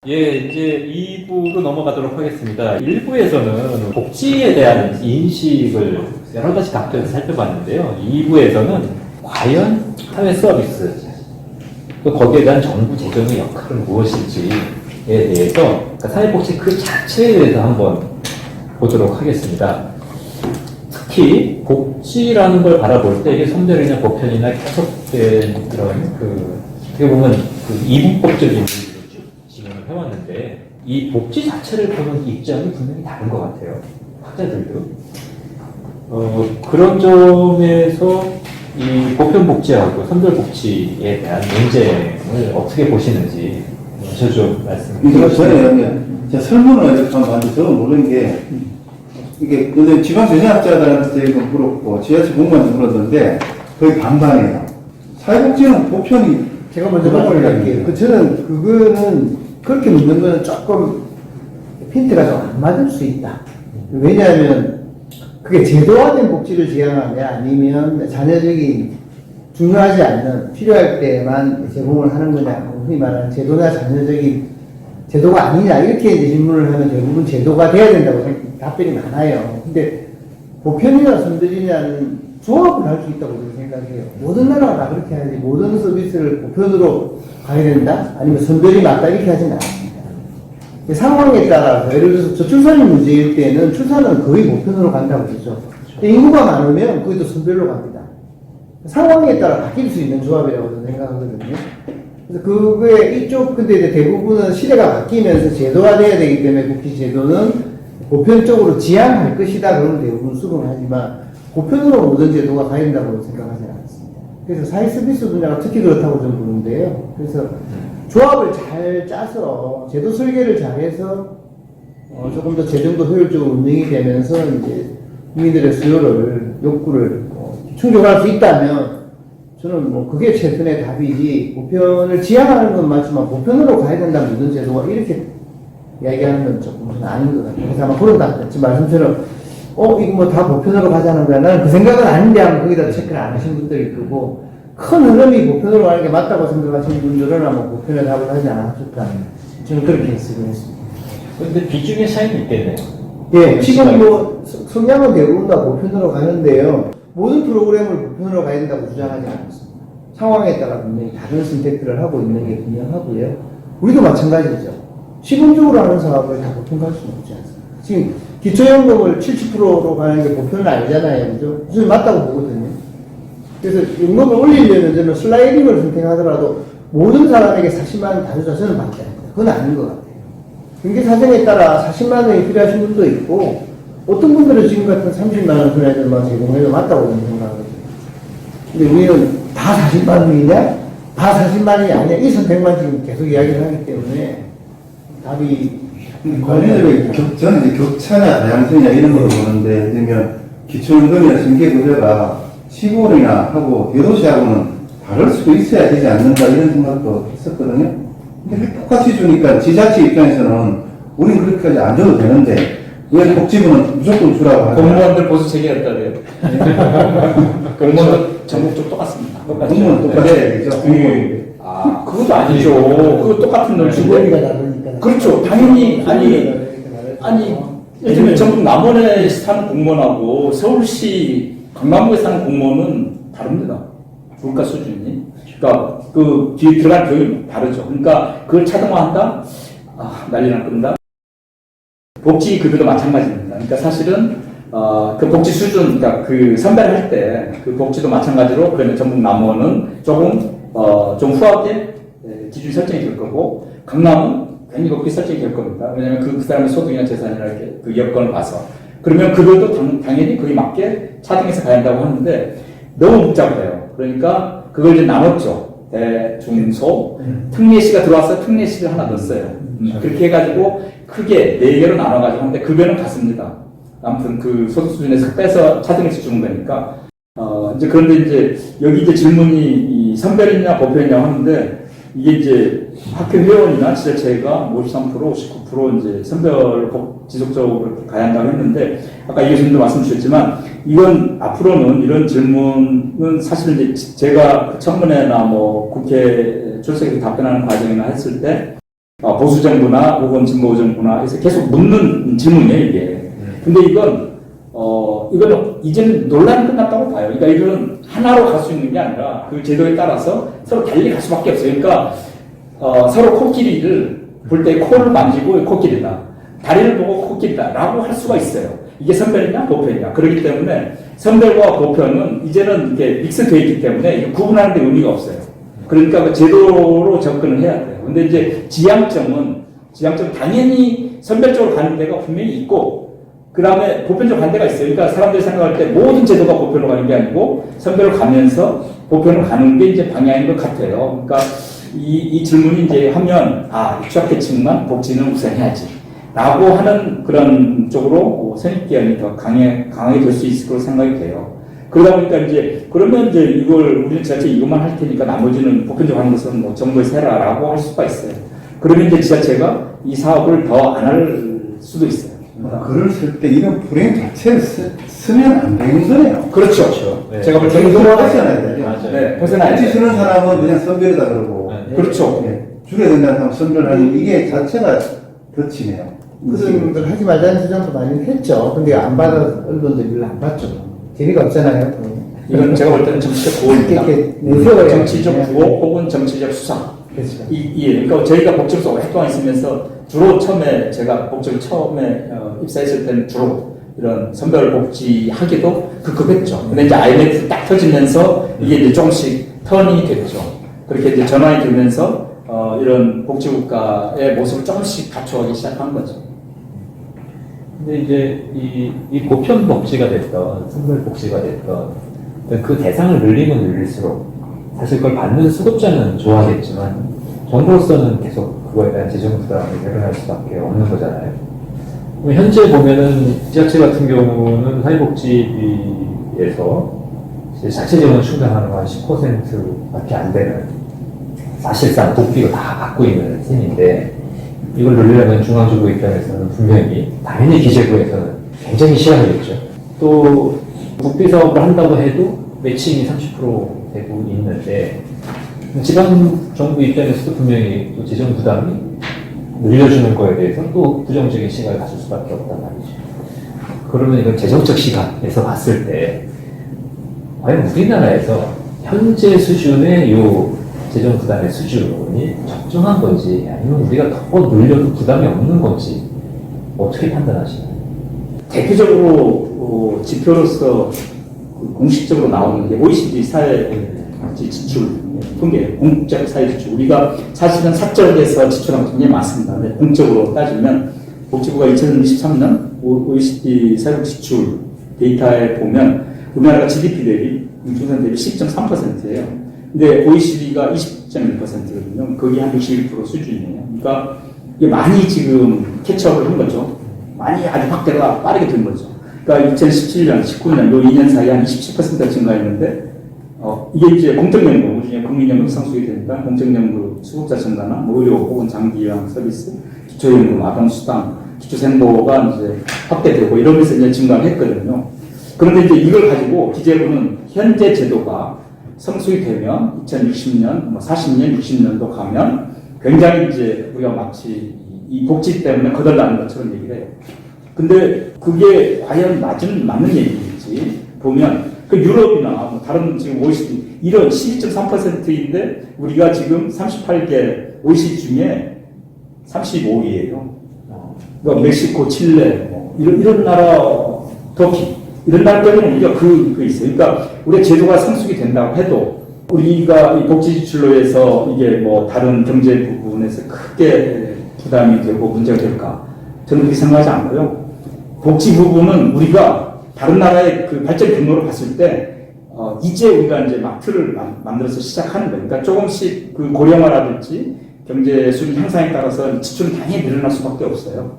예, 이제 2부로 넘어가도록 하겠습니다. 1부에서는 복지에 대한 인식을 여러 가지 각도에서 살펴봤는데요. 2부에서는 과연 사회 서비스, 또 거기에 대한 정부 재정의 역할은 무엇인지에 대해서, 그러니까 사회복지 그 자체에 대해서 한번 보도록 하겠습니다. 특히 복지라는 걸 바라볼 때 이게 선별이나 보편이나 계속된 그런 어떻게 보면 이분법적인 진행을 해왔는데 이 복지 자체를 보는 입장이 분명히 다른 것 같아요. 학자들도. 그런 점에서 이 보편복지하고 선별복지에 대한 논쟁을 어떻게 보시는지 저 좀 말씀해 주시죠. 전에 제가 설문을 이렇게 한번 봤는데 저는 모르는 게 이게 요즘 지방재정학자들한테 물었고 지하철 공무원한테 물었는데 거의 반반이에요. 사회복지는 보편이 제가 먼저 말씀드릴게요. 저는 그거는 그렇게 묻는 거는 조금 핀트가 좀 안 맞을 수 있다. 왜냐하면 그게 제도화된 복지를 지향하냐 아니면 자녀적인 중요하지 않는 필요할 때만 제공을 하는 거냐, 흔히 말하는 제도나 자녀적인 제도가 아니냐 이렇게 이제 질문을 하면 대부분 제도가 돼야 된다고 답변이 많아요. 근데 보편이나 선별이냐는 조합을 할 수 있다고 저는 생각해요. 모든 나라가 다 그렇게 하지 모든 서비스를 보편으로 가야 된다? 아니면 선별이 맞다 이렇게 하지는 않습니다. 상황에 따라서 예를 들어서 저출산이 문제일 때는 출산은 거의 보편으로 간다고 그러죠. 인구가 많으면 거기도 선별로 갑니다. 상황에 따라 바뀔 수 있는 조합이라고 저는 생각하거든요. 그래서 그거에 이쪽 근데 이제 대부분은 시대가 바뀌면서 제도화돼야 되기 때문에 복지 제도는 보편적으로 지향할 것이다 그런 대부분 수긍하지만 보편으로 모든 제도가 가야 된다고 생각하지는 않습니다. 그래서 사회 서비스 분야가 특히 그렇다고 저는 보는데요. 그래서 조합을 잘 짜서 제도 설계를 잘해서 조금 더 재정도 효율적으로 운영이 되면서 이제 국민들의 수요를 욕구를 충족할 수 있다면 저는 뭐 그게 최선의 답이지 보편을 지향하는 건 맞지만 보편으로 가야 된다는 모든 제도가 이렇게 이야기하는 건 조금 저는 아닌 것 같아요. 그래서 아마 그런 답변 지금 말씀처럼 이거 뭐 다 보편으로 가자는 거야. 나는 그 생각은 아닌데 하면 거기다 체크를 안 하신 분들이 있고 큰 흐름이 보편으로 가는 게 맞다고 생각하시는 분들은 아마 보편에 답을 하지 않았을까. 저는 그렇게 해석을 했습니다. 근데 비중의 차이는 있겠네요. 예, 지금 뭐 성향은 대부분 다 보편으로 가는데요. 모든 프로그램을 보편으로 가야 된다고 주장하지 않습니다. 상황에 따라 분명히 다른 선택들을 하고 있는 게 분명하고요. 우리도 마찬가지죠. 시범적으로 하는 사업을 다 보편 갈 수는 없지 않습니까? 지금 기초연금을 70%로 가는 게 보편은 아니잖아요. 그죠? 저는 맞다고 보거든요. 그래서 연금을 올리려면 저는 슬라이딩을 선택하더라도 모든 사람에게 40만 원 다 주자 저는 맞지 않아요. 그건 아닌 것 같아요. 경제 사정에 따라 40만 원이 필요하신 분도 있고 어떤 분들은 지금 같은 30만 원 손해들만 제공해도 맞다고 저는 생각하거든요. 근데 우리는 다 40만 원이냐? 다 40만 원이 아니냐? 이 선택만 지금 계속 이야기를 하기 때문에 답이 관리들의 저는 이제 격차냐 다양성이냐 이런 걸로 보는데 그러면 기초연금이나 징계급여가 시골이나 하고 대도시하고는 다를 수도 있어야 되지 않는가 이런 생각도 했었거든요. 근데 똑같이 주니까 지자체 입장에서는 우린 그렇게까지 안 줘도 되는데 왜 복지부는 무조건 주라고 하죠? 공무원들 보수 체계였다래요. 공무원도 전국적으로 똑같습니다. 공무원 똑같아야 되죠. 그것도 아니죠. 그거 똑같은 놈인데. 주거리가 다르니까. 그렇죠. 당연히 아니 예를 들면 전국 남원에 사는 공무원하고 서울시 강남구에 사는 공무원은 다릅니다. 물가 수준이. 그러니까 그 뒤에 들어갈 교육이 다르죠. 그러니까 그걸 차등화한다? 난리 날 겁니다. 복지 급여도 마찬가지입니다. 그러니까 사실은 그 복지 수준, 그러니까 그 선별할 때 그 복지도 마찬가지로 그러면 전국 남원은 조금 좀 후하게 기준이 설정이 될 거고 강남은 굉장히 높게 설정이 될 겁니다. 왜냐하면 그 사람의 소득이나 재산이나 이렇게 그 여건을 봐서 그러면 그것도 당연히 거기 맞게 차등해서 가야 한다고 하는데 너무 복잡해요. 그러니까 그걸 이제 나눴죠. 대, 중, 소, 특례시가 들어와서 특례시를 하나 넣었어요. 그렇게 해가지고 크게 4개로 나눠가지고 하는데 급여는 같습니다. 아무튼 그 소득 수준에서 빼서 차등해서 주는 거니까. 이제 그런데 이제 여기 이제 질문이 이 선별이냐 보편이냐 하는데 이게 이제 학교 회원이나 지자체가 53%, 59% 이제 선별 지속적으로 가야 한다고 했는데 아까 이 교수님도 말씀 주셨지만 이건 앞으로는 이런 질문은 사실 이제 제가 그 청문회나 뭐 국회 출석해서 답변하는 과정이나 했을 때 보수 정부나 혹은 진보 정부나 해서 계속 묻는 질문이에요, 이게. 근데 이거는 이제는 논란이 끝났다고 봐요. 그러니까 이거는 하나로 갈 수 있는 게 아니라 그 제도에 따라서 서로 달리 갈 수밖에 없어요. 그러니까 서로 코끼리를 볼 때 코를 만지고 코끼리다. 다리를 보고 코끼리다. 라고 할 수가 있어요. 이게 선별이냐 보편이냐. 그렇기 때문에 선별과 보편은 이제는 이렇게 믹스되어 있기 때문에 이게 구분하는 데 의미가 없어요. 그러니까 그 제도로 접근을 해야 돼요. 근데 이제 지향점 당연히 선별적으로 가는 데가 분명히 있고 그 다음에 보편적으로 가는 데가 있어요. 그러니까 사람들이 생각할 때 모든 제도가 보편으로 가는 게 아니고 선별로 가면서 보편으로 가는 게 이제 방향인 것 같아요. 그러니까 이 질문이 이제 하면 취약계층만 복지는 우선해야지 라고 하는 그런 쪽으로 선입견이 더 강하게 될 수 있을 거로 생각이 돼요. 그러다 보니까 이제 그러면 이제 우리는 지자체 이것만 할 테니까 나머지는 보편적으로 하는 것은 뭐 정부에서 해라라고 할 수가 있어요. 그러면 이제 지자체가 이 사업을 더 안 할 수도 있어요. 글을 쓸 때 이런 프레임 자체를 쓰면 안 되는 거네요. 그렇죠. 네. 제가 볼 때는 정도로 하셔야 돼요. 맞아요. 네, 벗어나야 같이 돼요. 쓰는 사람은 그냥 선별이다 그러고. 네. 그렇죠. 예, 줄여야 된다는 사람 선별하는 이게 자체가 덧치네요. 그런 걸 하지 말자는 주장도 많이 했죠. 근데 안 받아 언론들이 별로 안 받죠. 재미가 없잖아요. 이건 제가 볼 때는 정치적 구호입니다. 이렇게 내세워야 정치적 구호 혹은 정치적 수상. 그렇죠. 그러니까 저희가 복지부서 오랫동안 있으면서 주로 제가 복지부 처음에 입사했을 때는 주로 이런 선별 복지 하기도 급급했죠. 근데 이제 IMF 딱 터지면서 이게 이제 조금씩 턴이 됐죠. 그렇게 이제 전환이 되면서 이런 복지국가의 모습을 조금씩 갖춰가기 시작한 거죠. 근데 이제 이 보편 복지가 됐던 선별 복지가 됐던 그 대상을 늘리면 늘릴수록 사실 그걸 받는 수급자는 좋아하겠지만 정부로서는 계속 그거에 대한 재정 부담이 늘어날 수밖에 없는 거잖아요. 현재 보면은 지자체 같은 경우는 사회복지비에서 자체 재원 충당하는 건 한 10%밖에 안 되는 사실상 복비로 다 받고 있는 셈인데 이걸 늘리려면 중앙정부 입장에서는 분명히 당연히 기재부에서는 굉장히 싫어하겠죠. 또 국비 사업을 한다고 해도 매칭이 30% 되고 있는데 지방정부 입장에서도 분명히 또 재정 부담이 늘려주는 거에 대해서 또 부정적인 시각을 가질 수밖에 없단 말이죠. 그러면 이건 재정적 시각에서 봤을 때 과연 우리나라에서 현재 수준의 요 재정 부담의 수준이 적정한 건지 아니면 우리가 더 늘려도 부담이 없는 건지 어떻게 판단하시나요? 대표적으로 지표로서 공식적으로 나오는 게 OECD 사회 지출 통계, 공적 사회 지출. 우리가 사실은 사적에서 지출한 것 굉장히 많습니다. 근데 공적으로 따지면 복지부가 2023년 OECD 사회 지출 데이터에 보면 우리나라가 GDP 대비, 중산 대비 10.3%예요. 근데 OECD가 20.1%거든요. 거기 한 61% 수준이에요. 그러니까 이게 많이 지금 캐치업을 한 거죠. 많이 아주 확대가 빠르게 된 거죠. 그러니까 2017년, 19년, 요 2년 사이에 한 27%가 증가했는데, 이게 이제 공적연금, 우리 중에 국민연금 상속이 되니까 공적연금 수급자 증가나 뭐 의료 혹은 장기요양 서비스, 기초연금, 아동수당, 기초생보가 이제 확대되고 이러면서 이제 증가를 했거든요. 그런데 이제 이걸 가지고 기재부는 현재 제도가 성숙이 되면 2060년, 뭐 40년, 60년도 가면 굉장히 이제 우리가 마치 이 복지 때문에 거덜나는 것처럼 얘기를 해요. 근데 그게 과연 맞는 얘기인지 보면 그 유럽이나 뭐 다른 지금 OECD 이런 12.3%인데 우리가 지금 38개 OECD 중에 35위예요. 그러니까 멕시코, 칠레, 뭐 이런 나라, 터키 이런 나라 때문에 우리가 그 있어요. 그러니까 우리가 제도가 성숙이 된다고 해도 우리가 이 복지 지출로 해서 이게 뭐 다른 경제 부분에서 크게 부담이 되고 문제가 될까? 저는 그렇게 생각하지 않고요. 복지 부분은 우리가 다른 나라의 그 발전 경로를 봤을 때 이제 우리가 이제 막 틀을 만들어서 시작하는 거예요. 그러니까 조금씩 그 고령화라든지 경제 수준 향상에 따라서 지출은 당연히 늘어날 수밖에 없어요.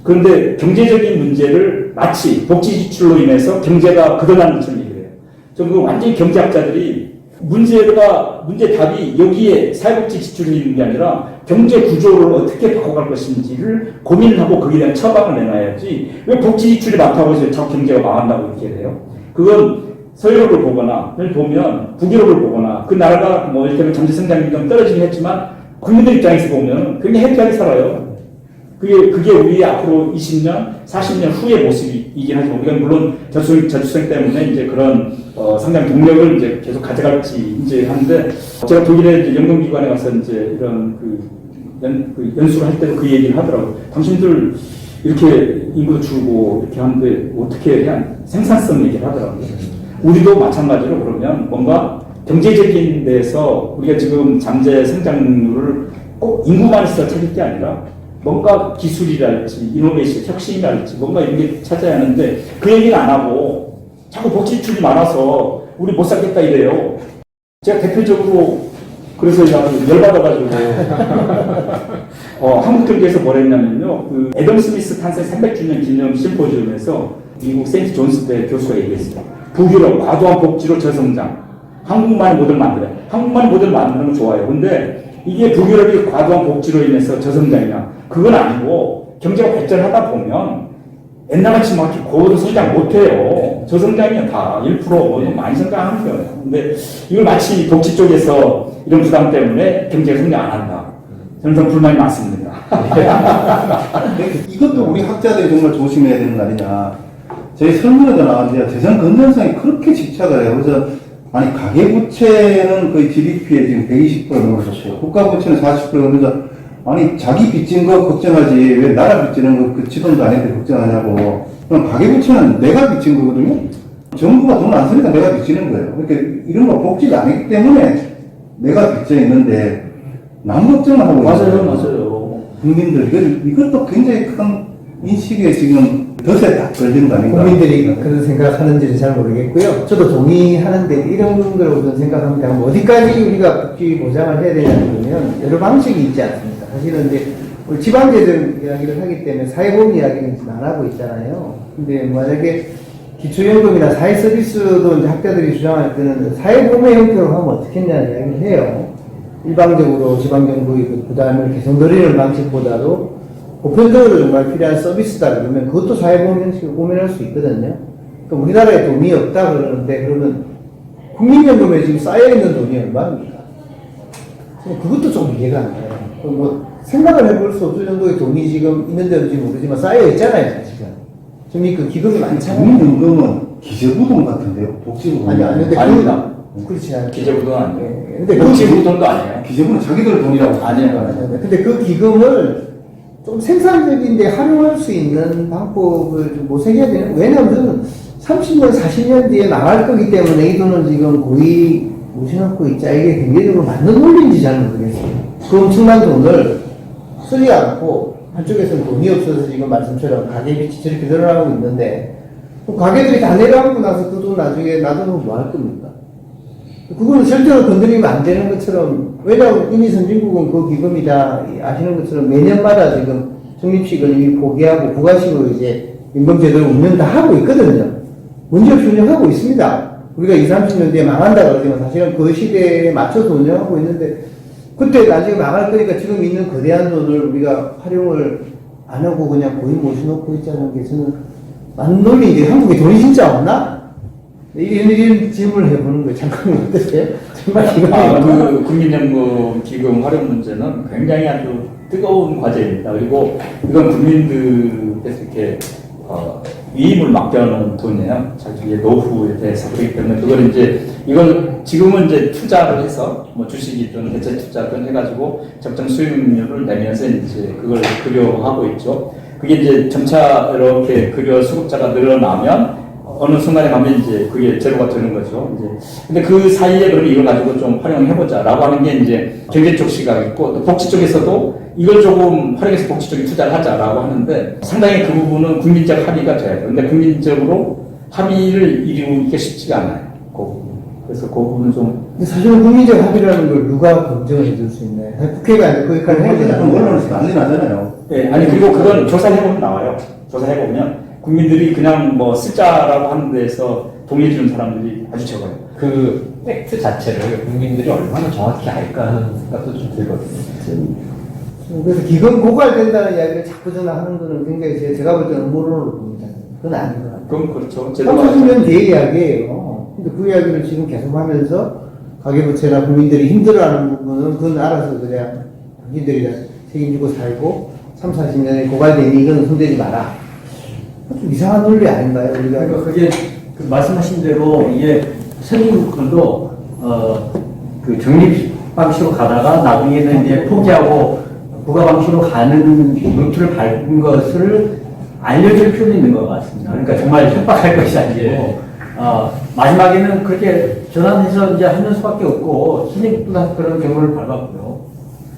그런데 경제적인 문제를 마치 복지 지출로 인해서 경제가 거듭나는 것처럼 얘기를 해요. 저는 완전히 경제학자들이 문제 답이 여기에 사회복지 지출이 있는 게 아니라 경제 구조를 어떻게 바꿔갈 것인지를 고민을 하고 거기에 대한 처방을 내놔야지 왜 복지 지출이 많다고 해서 자꾸 경제가 망한다고 이렇게 돼요. 그건 서유럽을 보거나 보면 북유럽을 보거나 그 나라가 뭐 이를테면 경제 성장률이 좀 떨어지긴 했지만 국민들 입장에서 보면 굉장히 해피하게 살아요. 그게 우리 앞으로 20년, 40년 후의 모습이긴 하지만 우리가 물론 저출생 때문에 이제 그런 성장 동력을 이제 계속 가져갈지 이제 하는데 제가 독일의 이제 연금기관에 가서 이제 이런 연수를 할 때도 그 얘기를 하더라고요. 당신들 이렇게 인구도 줄고 이렇게 하는데 어떻게 그냥 생산성 얘기를 하더라고요. 우리도 마찬가지로 그러면 뭔가 경제적인 데서 우리가 지금 잠재 성장률을 꼭 인구만 있어 찾을 게 아니라 뭔가 기술이랄지 이노베이션, 혁신이랄지 뭔가 이런 게 찾아야 하는데 그 얘기를 안 하고 자꾸 복지출이 많아서 우리 못 살겠다 이래요. 제가 대표적으로 그래서 열받아가지고 한국 경제에서 뭘 했냐면요. 그 애덤 스미스 탄생 300주년 기념 심포지움에서 미국 세인트 존스대 교수가 얘기했어요. 북유럽 과도한 복지로 저성장. 한국만의 모델 만들어요. 한국만의 모델 만드는 건 좋아요. 근데 이게 북유럽이 과도한 복지로 인해서 저성장이냐? 그건 아니고 경제가 발전하다 보면 옛날같이 막 고도 성장 못해요. 저성장이면 다 1% 뭐 많이 성장하는 거예요. 근데 이걸 마치 복지 쪽에서 이런 부담 때문에 경제가 성장 안 한다. 저는 좀 불만이 많습니다. 이것도 우리 학자들이 정말 조심해야 되는 거 아니냐. 저희 설문에도 나왔는데요. 재정 건전성이 그렇게 집착을 해요. 그래서 아니 가계부채는 거의 GDP에 지금 120% 넘어섰어요. 국가부채는 40% 넘어서 아니 자기 빚진 거 걱정하지 왜 나라 빚지는 거 그 지돈도 아닌데 걱정하냐고. 그럼 가계부채는 내가 빚진 거거든요. 정부가 돈 안 쓰니까 내가 빚지는 거예요. 그러니까 이런 거 복지가 아니기 때문에 내가 빚져 있는데 남 걱정을 하고 있어요. 맞아요. 국민들 이것도 굉장히 큰 인식에 지금 덫에 딱 걸리는 거 아닌가. 국민들이 그런 생각하는지는 잘 모르겠고요. 저도 동의하는데 이런 걸 우선 생각합니다. 뭐 어디까지 우리가 복지 보장을 해야 되냐면 여러 방식이 있지 않습니까? 사실은 이제 우리 지방재정 이야기를 하기 때문에 사회보험 이야기는 지금 안 하고 있잖아요. 근데 만약에 기초연금이나 사회서비스도 이제 학자들이 주장할 때는 사회보험의 형태로 하면 어떻겠냐는 이야기를 해요. 일방적으로 지방정부의 그 부담을 개선드리는 방식보다도 보편적으로 정말 필요한 서비스다 그러면 그것도 사회보험 형식으로 고민할 수 있거든요. 그러니까 우리나라에 돈이 없다 그러는데 그러면 국민연금에 지금 쌓여있는 돈이 얼마입니까? 그것도 좀 이해가 안 가요. 뭐 생각을 해볼 수 없을 정도의 돈이 지금 있는지 모르지만 쌓여있잖아요, 사실은. 지금 그 기금이 많잖아요. 국민연금은 기재부동 같은데요? 복지부동. 아니, 근데 아닙니다. 그렇지 않아요. 기재부도 아니에요. 네. 근데 복지부돈도 아니에요. 기재부는 자기들 돈이라고. 아니에요. 근데 그 기금을 좀 생산적인데 활용할 수 있는 방법을 좀 모색해야 되는, 왜냐하면 30년, 40년 뒤에 나갈 거기 때문에 이 돈은 지금 고이 모셔놓고 있자. 이게 경제적으로 맞는 논리인지 잘 모르겠어요. 그 엄청난 돈을 쓰지 않고 한쪽에서는 돈이 없어서 지금 말씀처럼 가계빚이 저렇게 늘어나고 있는데 가계들이 다 내려앉고 나서 그 돈 나중에 놔두면 뭐 할 겁니까? 그거는 절대로 건드리면 안 되는 것처럼, 왜냐하면 이미 선진국은 그 기금이다 아시는 것처럼 매년마다 지금 적립식을 이미 포기하고 부가식으로 이제 임금제도를 운영 다 하고 있거든요. 문제없이 운영하고 있습니다. 우리가 20, 30년 뒤에 망한다 그러지만 사실은 그 시대에 맞춰서 운영하고 있는데 그때 나중에 망할 거니까 지금 있는 거대한 돈을 우리가 활용을 안 하고 그냥 고이 모셔놓고 있자는 게 저는 맞는 논리인데 한국에 돈이 진짜 없나? 이런 질문을 해보는 거예요. 잠깐 어떠세요? 정말 그 국민연금 기금 활용 문제는 굉장히 아주 뜨거운 과제입니다. 그리고 이건 국민들께서 이렇게 위임을 맡겨놓은 돈이에요. 자기의 노후에 대해서. 그렇기 때문에 그걸 이건 지금은 이제 투자를 해서 뭐 주식이든 대체 투자든 해가지고 적정 수익률을 내면서 이제 그걸 급여하고 있죠. 그게 이제 점차 이렇게 급여 수급자가 늘어나면 어느 순간에 가면 이제 그게 제로가 되는 거죠. 이제 근데 그 사이에 그러면 이걸 가지고 좀 활용해보자라고 하는 게 이제 경제 쪽 시각이 있고 또 복지 쪽에서도 이걸 조금 활용해서 복지 쪽에 투자를 하자라고 하는데 상당히 그 부분은 국민적 합의가 돼야 돼요. 근데 국민적으로 합의를 이루기가 쉽지가 않아요. 그 부분. 그래서 그 부분은 좀. 근데 사실은 국민적 합의라는 걸 누가 검증을 해줄 수 있나요? 국회가 거기까지 해야 되나? 언론에서 난리 나잖아요. 네, 아니 그리고 그건 조사해보면 나와요. 조사해보면 국민들이 그냥 뭐 쓰자라고 하는 데에서 동의해주는 사람들이 아주 적어요. 그 팩트 자체를 국민들이 얼마나 정확히 알까 하는 생각도 좀 들거든요. 그래서 기금 고갈된다는 이야기를 자꾸 전화하는 거는 굉장히 제가 볼 때는 음모론으로 봅니다. 그건 아닌 것 같아요. 그건 그렇죠. 30년 뒤의 이야기예요. 근데 그 이야기를 지금 계속 하면서 가계부채나 국민들이 힘들어하는 부분은 그건 알아서 그냥 니들이 책임지고 살고 3, 40년에 고갈되니 이건 손대지 마라. 좀 이상한 논리 아닌가요? 우리가 그러니까 그게 그 말씀하신 대로 이게 선진국들도 그 적립 방식으로 가다가 나중에는 이제 포기하고 부가 방식으로 가는 루트를 밟은 것을 알려줄 필요도 있는 것 같습니다. 그러니까 정말 협박할 것이 아니고 마지막에는 그렇게 전환해서 이제 하는 수밖에 없고 선진국도 그런 경우를 밟았고요.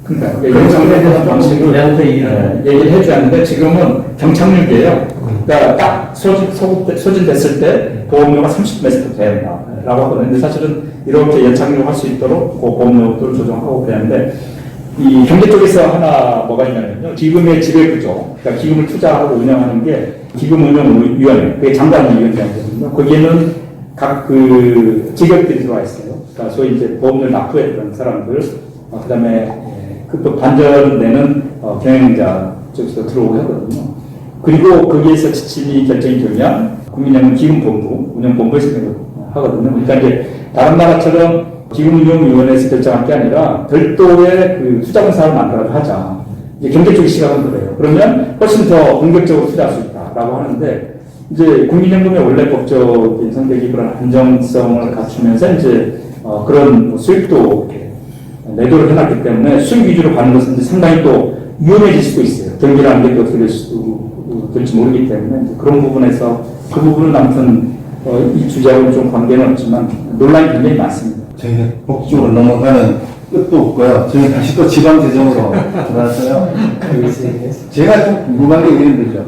그러니까 그게 연장에 대한 방식으로 내한테 얘기를 해줘야 하는데 지금은 경착륙이에요. 그러니까 딱 소진됐을 때 보험료가 30% 돼야 된다라고 하거든요. 근데 사실은 이렇게 연착륙할 수 있도록 그 보험료를 조정하고 그래야 하는데 이 경제 쪽에서 하나 뭐가 있냐면요. 기금의 지배구조. 그러니까 기금을 투자하고 운영하는 게 기금운용위원회. 그게 장관위원회거든요. 거기에는 각 그 직업들이 들어와 있어요. 그러니까 소위 이제 보험료를 납부했던 사람들, 그다음에 그 반전 내는 경영자 쪽에서 들어오고 하거든요. 그리고 거기에서 지침이 결정이 되면 국민연금 기금본부, 운영본부에서 하거든요. 그러니까 이제 다른 나라처럼 기금운용위원회에서 결정할 게 아니라 별도의 그 투자공사를 만들어서 하자. 이제 경제 쪽의 시각은 그래요. 그러면 훨씬 더 공격적으로 투자할 수 있다라고 하는데 이제 국민연금의 원래 법적인 성격이 그런 안정성을 갖추면서 이제 그런 수익도 이렇게 내도를 해놨기 때문에 수익 위주로 가는 것은 이제 상당히 또 위험해질 수도 있어요. 경기라는 게 어떻게 될지 모르기 때문에 이제 그런 부분에서 그 부분은 아무튼 이 주제하고는 좀 관계는 없지만 논란이 굉장히 많습니다. 저희는 복지로 넘어가는 끝도 없고요. 저희 다시 또 지방재정으로 들어왔어요. 제가 좀 궁금한 게 이런 거죠.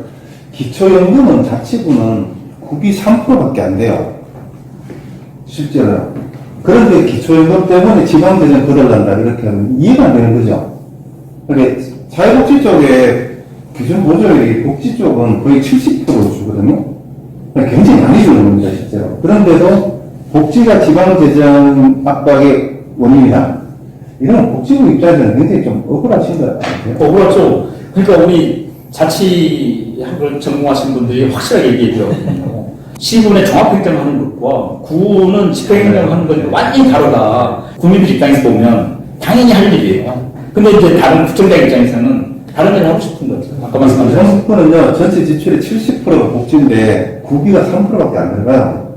기초연금은 자치구는 국이 3%밖에 안 돼요. 실제로. 그런데 기초연금 때문에 지방재정 거덜난다 이렇게 하면 이해가 안 되는 거죠. 그러니까 사회복지 쪽에 기준 보조율이 복지 쪽은 거의 70% 주거든요. 그러니까 굉장히 많이 주는 겁니다, 실제로. 그런데도 복지가 지방재정 압박의 원인이다. 이런 복지부 입장에서는 굉장히 좀 억울하신 것 같아요. 억울하죠. 그러니까 우리 자치학을 전공하신 분들이 확실하게 얘기해줘요. 시군의 종합행정하는 것과 구는 집행행정하는 건 완전히 다르다. 국민들 입장에서 보면 당연히 할 일이에요. 근데 이제 다른 구청장 입장에서는 다른 일을 하고 싶은 거죠. 아까 말씀하신 정부는요, 전체 지출의 70%가 복지인데, 구비가 3%밖에 안 들어가요.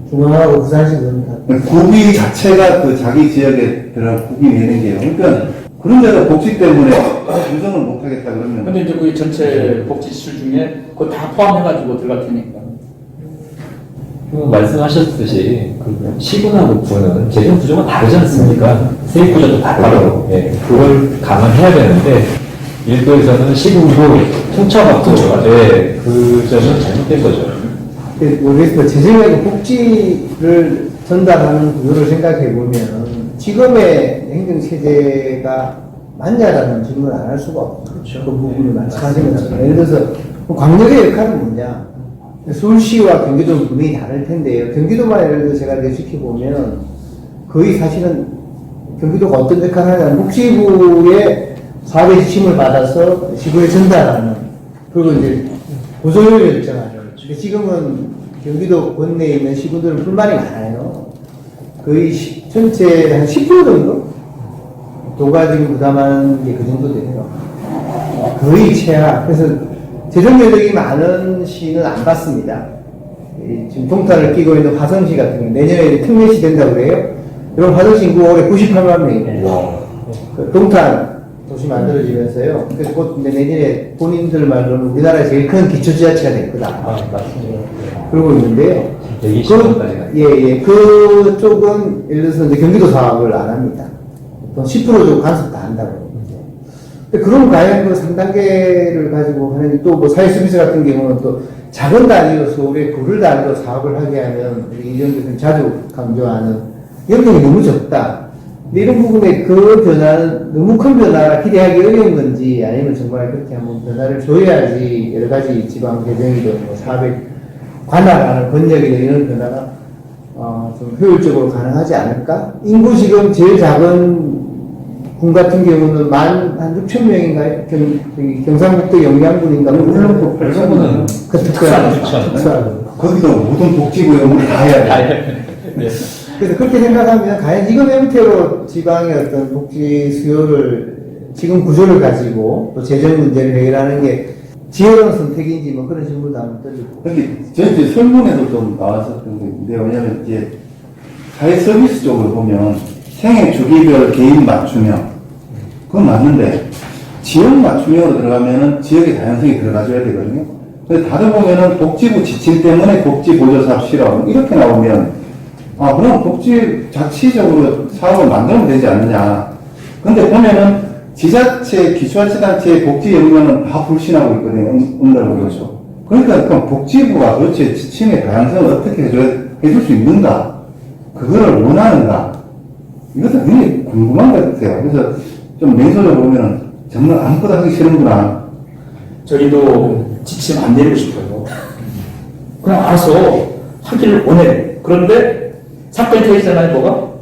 중앙하고 부산시는 다 구비 자체가 그 자기 지역에 들어간 구비 내는 게요. 그러니까, 그런데도 복지 때문에 조정을 못하겠다 그러면. 근데 이제 그 전체 복지 지출 중에 그거 다 포함해가지고 들어갈 테니까. 말씀하셨듯이 그 시군하고 구는 재정 구조가 다르지 않습니까? 세입 구조도 다르고 그걸 감안해야 되는데 일부에서는 시군구 통처받고 그 점은 잘못된 거죠. 모르겠습니다. 재정에도 복지를 전달하는 구조를 생각해 보면 지금의 행정체제가 맞냐라는 질문을 안 할 수가 없죠. 그렇죠. 그 부분을 말씀하신 것처럼. 예를 들어서 광역의 역할은 뭐냐? 서울시와 경기도는 분명히 다를 텐데요. 경기도만 예를 들어 제가 지켜보면 거의 사실은 경기도가 어떤 역할을 하냐면 복지부의 사회 지침을 받아서 시구에 전달하는 그리고 이제 보조율을 결정하죠. 근데 지금은 경기도 권내에 있는 시군들은 불만이 많아요. 거의 전체 한 10% 정도? 도가 지금 부담하는 게 그 정도 돼요. 거의 최하. 그래서 재정 여력이 많은 시는 안 받습니다. 지금 동탄을 끼고 있는 화성시 같은 경우 내년에 특례시 된다고 그래요. 이런 화성시 인구가 올해 98만 명이에요. 그 동탄 도시 만들어지면서요. 그래서 곧 내년에 본인들 말로는 우리나라의 제일 큰 기초지자체가 될 거다. 그러고 있는데요. 그쪽은 예를 들어서 이제 경기도 사업을 안 합니다. 또 10% 정도 간섭도 한다고. 그럼 과연 그 3단계를 가지고 하는 또 뭐 사회서비스 같은 경우는 또 작은 단위로 서울에 구를 단위로 사업을 하게 하면 우리 이런 것은 자주 강조하는 연령이 너무 적다. 근데 이런 부분에 그 변화는 너무 큰 변화라 기대하기 어려운 건지 아니면 정말 그렇게 한번 변화를 줘야지 여러 가지 지방 재정이든 뭐 사업에 관할하는 권력이든 이런 변화가 좀 효율적으로 가능하지 않을까? 인구 지금 제일 작은 군 같은 경우는 한 6천 명인가요? 경상북도 영양군인가? 울릉도 8,000은 그 특수한. 거기도 모든 복지부 연구를 다 해야 돼. 그래서 그렇게 생각하면 과연 이거 형태로 지방의 어떤 복지 수요를 지금 구조를 가지고 또 재정 문제를 해결하는 게 지혜로운 선택인지 뭐 그런 질문도 한번 드리고. 근데 저희 설문에도 좀 나왔었던 게 있는데, 왜냐면 이제 사회 서비스 쪽으로 보면 생애 주기별 개인 맞춤형, 그건 맞는데, 지역 맞춤형으로 들어가면은 지역의 다양성이 들어가줘야 되거든요. 근데 다들 보면은 복지부 지침 때문에 복지보조사업 실험, 이렇게 나오면, 아, 그럼 복지 자치적으로 사업을 만들면 되지 않느냐. 근데 보면은 지자체, 기초자치단체의 복지 역량은 다 불신하고 있거든요. 응답을. 그렇죠. 그러니까 그럼 복지부가 도대체 지침의 다양성을 어떻게 해줄 수 있는가? 그거를 원하는가? 이것도 굉장히 궁금한 것 같아요. 그래서 좀 냉소적으로 보면은 정말 아무것도 하기 싫은구나. 저희도 지침 안 내리고 싶어요. 그냥 알아서 하기를 원해. 그런데 사건이 터지잖아요, 뭐가?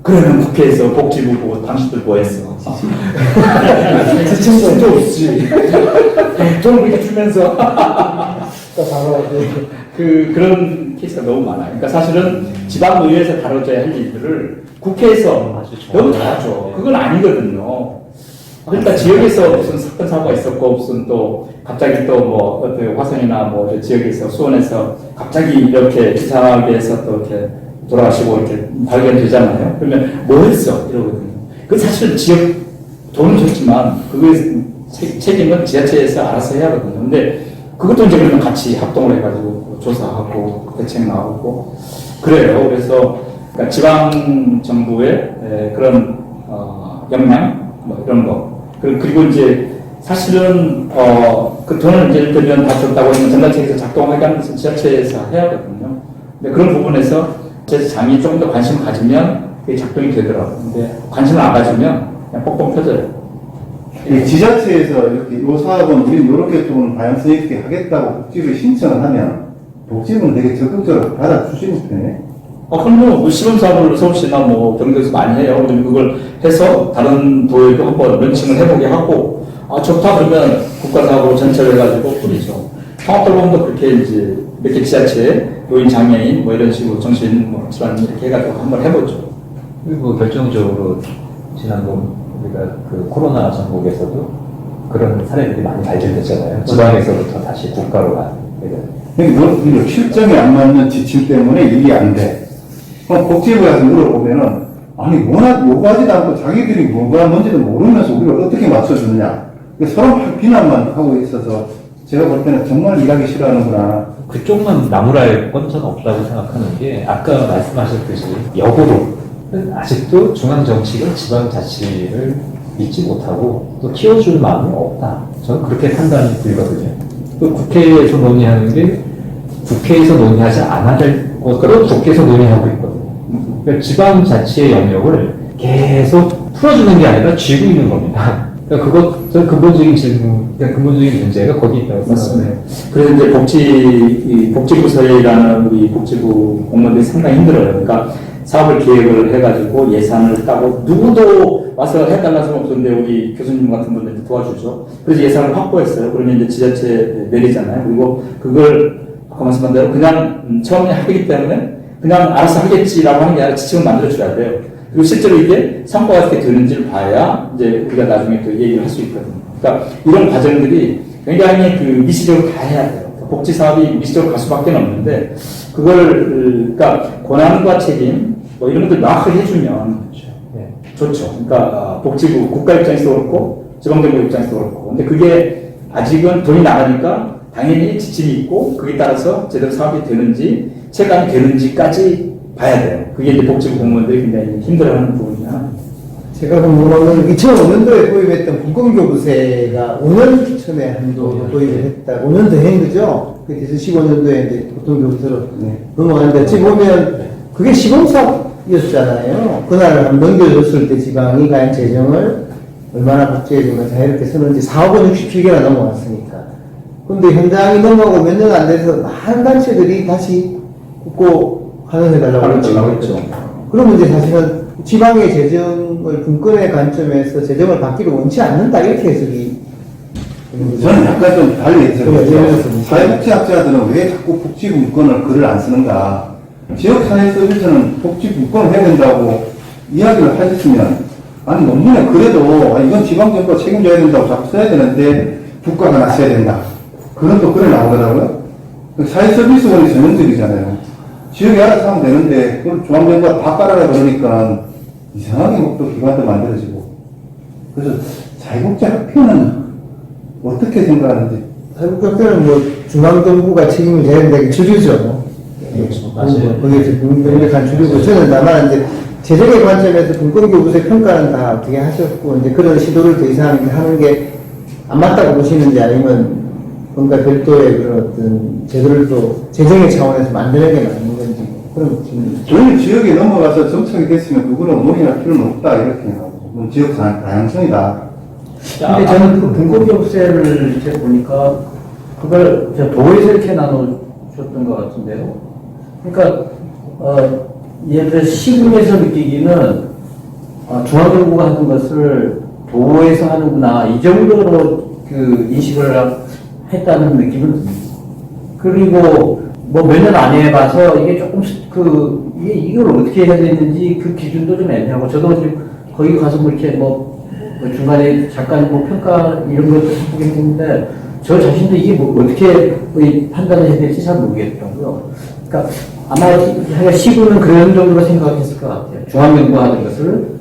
그러면 국회에서 복지부 보고 당신들 뭐 했어? 지침도 없지. 돈 그렇게 주면서. 그런 케이스가 너무 많아요. 그러니까 사실은 지방의회에서 다뤄져야 할 일들을 국회에서 너무 다뤄줘. 그건 아니거든요. 그러니까 지역에서 무슨 사건 사고가 있었고 무슨 또 갑자기 또 뭐 화성이나 뭐 지역에서 수원에서 갑자기 이렇게 이상하게 해서 또 이렇게 돌아가시고 이렇게 발견되잖아요. 그러면 뭐 했어? 이러거든요. 그 사실 지역 돈은 줬지만 그거의 책임은 지자체에서 알아서 해야 하거든요. 근데 그것도 이제 그러면 같이 합동을 해가지고 조사하고 대책 나오고 그래요. 그래서 그러니까 지방 정부의 그런 역량 뭐 이런 거 그리고 이제 사실은 그 돈을 이제 예를 들면 다 줬다고 하면 전단체에서 작동하게 하는 것은 지자체에서 해야 하거든요. 근데 그런 부분에서 지자체장이 조금 더 관심을 가지면 그게 작동이 되더라고요. 근데 관심을 안 가지면 그냥 뻥뻥 터져요. 이 지자체에서 이렇게 요 사업은 우리는 이렇게 좀 다양성 있게 하겠다고 복지부에 신청을 하면 복지부는 되게 적극적으로 받아주시는 편이에요. 그럼요. 뭐 시범사업을 서울시나 뭐 경기도에서 많이 해요. 그럼 그걸 해서 다른 도에도 한번 런칭을 해보게 하고, 좋다 그러면 국가사업으로 전체를 해가지고 뿌리죠. 통합돌봄도 그렇게 이제 몇 개 지자체, 노인, 장애인 뭐 이런 식으로 정신 뭐 질환 이렇게 해가지고 한번 해보죠. 그리고 결정적으로 지난번 우리가 그 코로나 전국에서도 그런 사례들이 많이 발견됐잖아요. 지방에서부터 다시 국가로 가는. 그러니까 실정에 안 맞는 지침 때문에 일이 안 돼. 그럼 복지부에 가서 물어보면은, 아니, 워낙 요구하지도 않고 자기들이 뭐가 뭔지도 모르면서 우리가 어떻게 맞춰주느냐. 서로 비난만 하고 있어서 제가 볼 때는 정말 일하기 싫어하는구나. 그쪽만 나무랄 건 저는 없다고 생각하는 게 아까 말씀하셨듯이 역으로 아직도 중앙정치가 지방자치를 믿지 못하고 또 키워줄 마음이 없다. 저는 그렇게 판단이 들거든요. 또 국회에서 논의하는 게 국회에서 논의하지 않아야 될 것으로 국회에서 논의하고 있거든요. 그러니까 지방자치의 영역을 계속 풀어주는 게 아니라 쥐고 있는 겁니다. 그러니까 저는 근본적인 질문, 근본적인 문제가 거기 있다고 생각해요. 그래서 이제 복지부서라는 우리 복지부 공무원들이 상당히 힘들어요. 그러니까 사업을 기획을 해가지고 예산을 따고 누구도 와서 해달라는 사람 없었는데 우리 교수님 같은 분들이 도와주죠. 그래서 예산을 확보했어요. 그러면 이제 지자체 내리잖아요. 그리고 그걸 아까 말씀한 대로 그냥 처음에 하기 때문에 그냥 알아서 하겠지라고 하는 게 아니라 지침을 만들어줘야 돼요. 그리고 실제로 이게 성과가 어떻게 되는지를 봐야 이제 우리가 나중에 또 얘기를 할 수 있거든요. 그러니까 이런 과정들이 굉장히 그 미시적으로 다 해야 돼요. 복지 사업이 미시적으로 갈 수밖에 없는데 그걸 그러니까 권한과 책임 뭐 이런 것들 명확하게 해주면 좋죠. 그러니까 복지부 국가 입장에서도 그렇고 지방정부 입장에서도 그렇고 근데 그게 아직은 돈이 나가니까 당연히 지침이 있고 그에 따라서 제대로 사업이 되는지 체감이 되는지까지 봐야 돼요. 그게 이제 복지부 공무원들이 굉장히 힘들어하는 부분이야. 제가 궁금한 건 2005년도에 도입했던 공공교부세가 5년 처음에 한도 도입을 했다. 5년 더 한 거죠? 그래서 15년도에 이제 보통교부세로 넘어갔는데 어찌 보면 그게 시범사업이었잖아요. 그날 넘겨줬을 때 지방이 과연 재정을 얼마나 복지해주면 자유롭게 쓰는지 4억원 67개나 넘어갔으니까. 근데 현장이 넘어가고 몇 년 안 돼서 많은 단체들이 다시 국고 환원해달라고 그렇죠. 그러면 이제 사실은 지방의 재정을 분권의 관점에서 재정을 받기를 원치 않는다 이렇게 해석이 저는 약간 좀 달리 그래요. 해석했어요. 사회복지학자들은 왜 자꾸 복지분권을 글을 안 쓰는가? 지역사회 서비스는 복지분권을 해야 된다고 이야기를 하셨으면 아니 논문에 그래도 이건 지방정부가 책임져야 된다고 자꾸 써야 되는데 국가가 나서야 된다. 그건 또 그래 나오더라고요. 사회서비스원이 전형적이잖아요. 지역이 알아서 하면 되는데 그걸 중앙정부가 다 깔아라 그러니까 이상하게 또 기관도 만들어지고. 그래서 사회복지학회는 어떻게 생각하는지. 사회복지학회는 뭐 중앙정부가 책임을 져야 된다는 게 주류죠. 그렇죠. 맞아요. 거기에서 명백한 주류고 저는 다만 이제 재정의 관점에서 분권교부세 평가는 다 어떻게 하셨고 이제 그런 시도를 더 이상 하는 게 안 맞다고 보시는지 아니면 뭔가 별도의 그런 어떤 제도를 또 재정의 차원에서 만드는 게 맞는 건지 그런 질문. 저희 지역에 넘어가서 정착이 됐으면 그거는 논의할 필요는 없다 이렇게 생각하고 지역 다양성이다. 근데 저는 그 분권교부세를 이렇게 보니까 그걸 도에서 이렇게 나눠줬던 것 같은데요. 그러니까 예를 들어 시군에서 느끼기는 중앙정부가 하는 것을 도에서 하는구나 이 정도로 그 인식을 했다는 느낌은 듭니다. 그리고 뭐 몇 년 안 해봐서 이게 조금씩 이걸 어떻게 해야 되는지 그 기준도 좀 애매하고 저도 지금 거기 가서 뭐 이렇게 뭐 중간에 잠깐 뭐 평가 이런 것도 해보긴 했는데 저 자신도 이게 뭐 어떻게 판단을 해야 될지 잘 모르겠더라고요. 그러니까 아마 시군은 그런 정도로 생각했을 것 같아요. 중앙정부가 하는 것을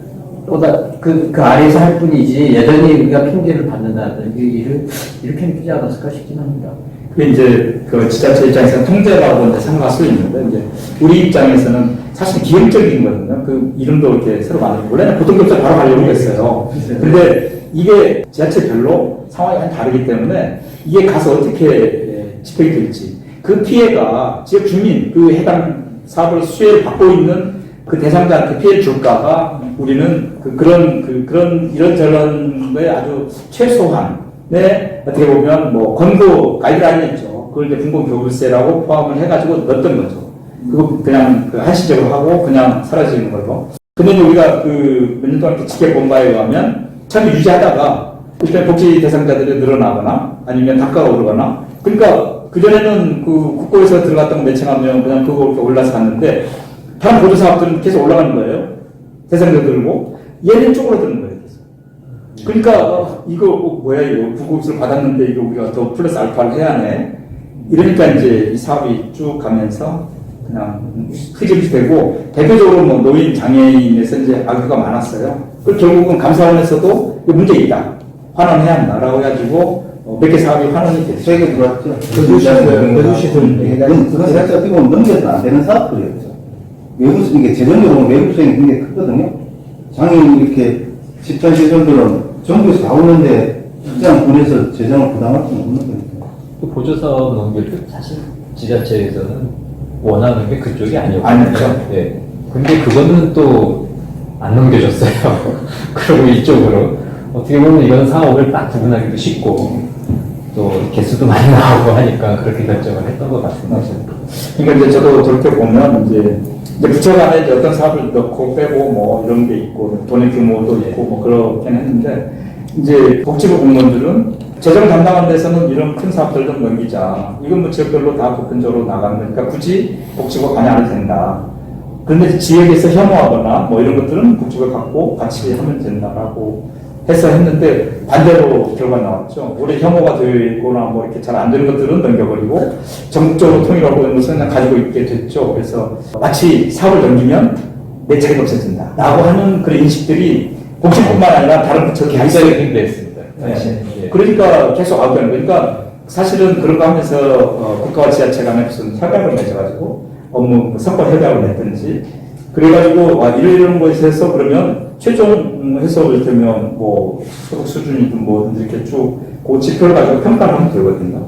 그 아래에서 할 뿐이지 여전히 우리가 핑계를 받는다든지 이렇게 느끼지 않았을까 싶긴 합니다. 그게 이제 그 지자체 입장에서는 통제라고 이제 생각할 수 있는데 이제 우리 입장에서는 사실 기획적인 거거든요. 그 이름도 이렇게 새로 만들고 원래는 보통교부세 바로 가려고 했어요. 근데 이게 지자체별로 상황이 많이 다르기 때문에 이게 가서 어떻게 집행이 될지 그 피해가 지역 주민 그 해당 사업을 수혜를 받고 있는 그 대상자한테 피해를 줄까봐 우리는 그런 이런저런 거에 아주 최소한의 어떻게 보면 뭐 권고 가이드라인이 있죠. 그걸 이제 분권교부세라고 포함을 해가지고 넣었던 거죠. 그거 그냥 한시적으로 하고 그냥 사라지는 걸로. 근데 이제 우리가 그 몇 년 동안 이렇게 지켜본 바에 의하면 처음에 유지하다가 일단 복지 대상자들이 늘어나거나 아니면 단가가 오르거나 그러니까 그전에는 그 국고에서 들어갔던 거 매칭하면 그냥 그거 이렇게 올라서 갔는데 다른 보조 사업들은 계속 올라가는 거예요. 대상자 들고 얘는 쪽으로 드는 거예요. 그러니까 이거 뭐야 이거 부고세를 받았는데 이거 우리가 더 플러스 알파를 해야 하네. 이러니까 이제 이 사업이 쭉 가면서 그냥 흐지부지 되고 대표적으로 뭐 노인 장애인에서 이제 악유가 많았어요. 그 결국은 감사원에서도 문제 있다. 환원해야 한다라고 해가지고 몇 개 사업이 환원이 됐어요. 세개 들어왔죠. 거주시설 그건 사실 어떻게 보면 넘겨서 안 되는 사업들이었죠. 외부수, 이게 재정적으로 외부수익이 굉장히 크거든요. 장애인 이렇게 집단 시설들은 정부에서 다 오는데 특정 군에서 재정을 부담할 수는 없는 거니까. 그 보조사업 넘길 때 사실 지자체에서는 원하는 게 그쪽이 아니었거든요. 아니었죠. 네. 근데 그거는 또 안 넘겨줬어요. 그리고 이쪽으로 어떻게 보면 이건 사업을 딱 구분하기도 쉽고 또 개수도 많이 나오고 하니까 그렇게 결정을 했던 것 같습니다. 그러니까 이제 저도 저렇게 보면 이제 부처 간에 이제 어떤 사업을 넣고 빼고 뭐 이런 게 있고 돈의 규모도 있고 뭐 그렇긴 했는데 이제 복지부 공무원들은 재정 담당하는 데서는 이런 큰 사업들 좀 넘기자. 이건 뭐 지역별로 다 보편적으로 나가는 거니까 굳이 복지부가 관여 안 해도 된다. 그런데 지역에서 혐오하거나 뭐 이런 것들은 복지부가 갖고 같이 하면 된다라고 해서 했는데 반대로 결과 나왔죠. 올해 혐오가 되거나 뭐 이렇게 잘 안 되는 것들은 넘겨버리고 전국적으로 통일하고 있는 것은 그냥 가지고 있게 됐죠. 그래서 마치 사업을 넘기면 내 책임 없어진다 라고 하는 그런 인식들이 복지뿐만 아니라 다른 부처도 다 있어요. 굉장히 빙배했습니다. 네. 그러니까 계속 아웃되는 거예요. 그러니까 사실은 그런 거 하면서 국가와 지자체 간에 무슨 협약을 맺어가지고 업무 성과 협약을 냈든지 그래가지고 이런 것에 서 그러면 최종 해석을 들면 뭐 소득 수준이든 뭐든 이렇게 쭉 그 지표를 가지고 평가를 하면 되거든요.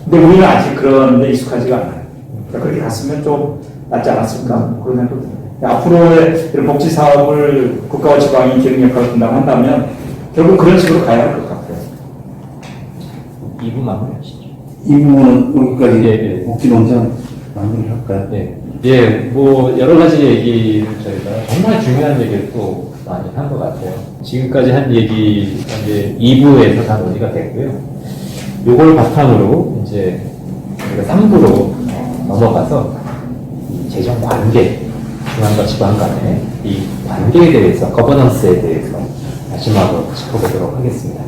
근데 우리는 아직 그런 데 익숙하지가 않아요. 그러니까 그렇게 갔으면 좀 낫지 않았을까 그런 생각도 듭니다. 앞으로의 이런 복지 사업을 국가와 지방이 기능 역할을 분담한다면 결국 그런 식으로 가야 할 것 같아요. 2부 마무리하시죠. 이 부분은 여기까지 네. 복지 논쟁 마무리를 할까요? 네. 예, 뭐, 여러 가지 얘기를 저희가 정말 중요한 얘기를 또 많이 한 것 같아요. 지금까지 한 얘기, 이제 2부에서 다 논의가 됐고요. 요걸 바탕으로 이제 우리가 3부로 넘어가서 이 재정 관계, 중앙과 지방 간의 이 관계에 대해서, 거버넌스에 대해서 마지막으로 짚어보도록 하겠습니다.